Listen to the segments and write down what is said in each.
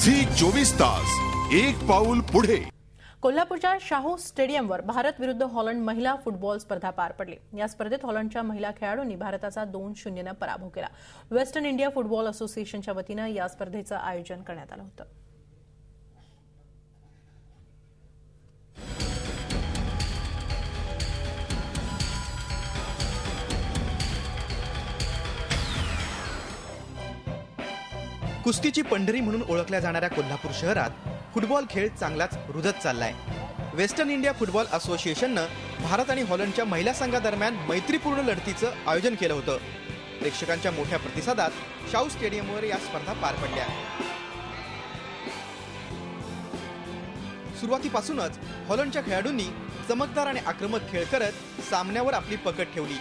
Zee 24 तास एक पाऊल पुढे। कोल्हापूरच्या शाहू स्टेडियमवर भारत विरुद्ध हॉलंड महिला फुटबॉल स्पर्धा पार पडली। या स्पर्धेत हॉलंडच्या महिला खेळाडूंनी भारताचा 2-0 ने पराभव केला। वेस्टर्न इंडिया फुटबॉल असोसिएशनच्या वतीने या स्पर्धेचं आयोजन करण्यात आलं होतं। कुस्तीची पंढरी म्हणून ओळखल्या जाणाऱ्या कोल्हापूर शहरात फुटबॉल खेळ चांगलाच रुजत चाललाय। वेस्टर्न इंडिया फुटबॉल असोसिएशननं भारत आणि हॉलंडच्या महिला संघादरम्यान मैत्रीपूर्ण लढतीचं आयोजन केलं होतं। प्रेक्षकांच्या मोठ्या प्रतिसादात शाहू स्टेडियमवर या स्पर्धा पार पडल्या। सुरुवातीपासूनच हॉलंडच्या खेळाडूंनी चमकदार आणि आक्रमक खेळ करत सामन्यावर आपली पकड ठेवली।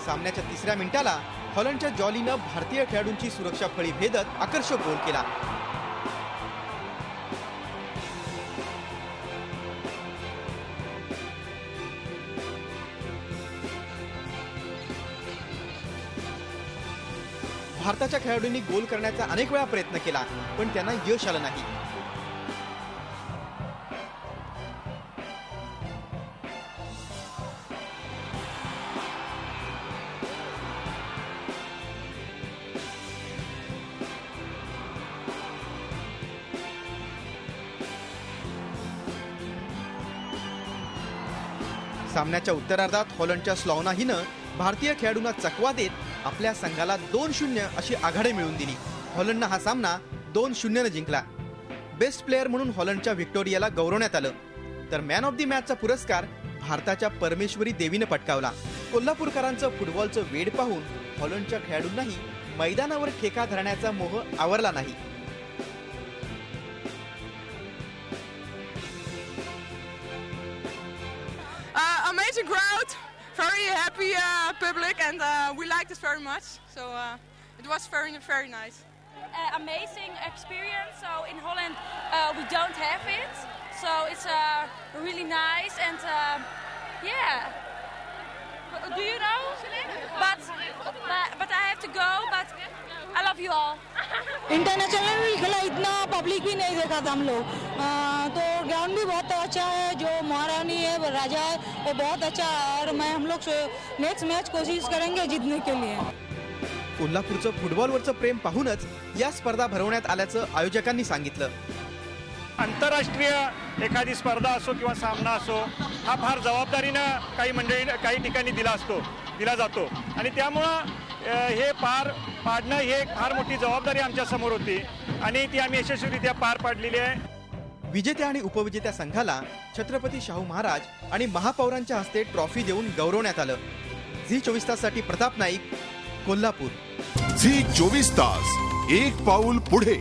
सामन्याच्या तिसऱ्या मिनिटाला हॉलंडच्या जॉलीनं भारतीय खेळाडूंची सुरक्षा फळी भेदत आकर्षक गोल केला। भारताच्या खेळाडूंनी गोल करण्याचा अनेक वेळा प्रयत्न केला, पण त्यांना यश आलं नाही। सामन्याच्या उत्तरार्धात हॉलंडच्या स्लॉवना हिनं भारतीय खेळाडूंना चकवा देत आपल्या संघाला 2-0 अशी आघाडी मिळवून दिली। हॉलंडनं हा सामना 2-0 ने जिंकला। बेस्ट प्लेयर म्हणून हॉलंडच्या व्हिक्टोरियाला गौरवण्यात आलं, तर मॅन ऑफ द मॅचचा पुरस्कार भारताच्या परमेश्वरी देवीनं पटकावला। कोल्हापूरकरांचं फुटबॉलचं वेड पाहून हॉलंडच्या खेळाडूंनाही मैदानावर ठेका धरण्याचा मोह आवरला नाही। Amazing crowd, very happy public, and we liked it very much. So it was very nice. Amazing experience. So in Holland we don't have it, so it's really nice, and yeah. Do you know? But I have to go. But I love you all. International खेला इतना public भी नहीं देखा था हम लोग, तो ground भी बहुत अच्छा है। जो महारानी है, राजा है, वो बहुत अच्छा है, और हम लोग नेक्स्ट मैच कोशिश करेंगे जीतने के लिए। कोल्हापूरचं फुटबॉलवरचं प्रेम पाहूनच या स्पर्धा भरवण्यात आल्याचं आयोजकांनी सांगितलं। आंतरराष्ट्रीय एखादी स्पर्धा असो किंवा सामना असो, हा फार जबाबदारीनं काही ठिकाणी दिला जातो, आणि त्यामुळं हे पार पाडणं ही एक फार मोठी जबाबदारी आमच्या समोर होती, आणि ती आम्ही यशस्वीरित्या पार पाडलेली आहे। विजेत्या आणि उपविजेत्या संघाला छत्रपती शाहू महाराज आणि महापौरांच्या हस्ते ट्रॉफी देऊन गौरवण्यात आलं। झी 24 ताससाठी प्रताप नाईक, कोल्हापूर। झी 24 तास एक पाऊल पुढे।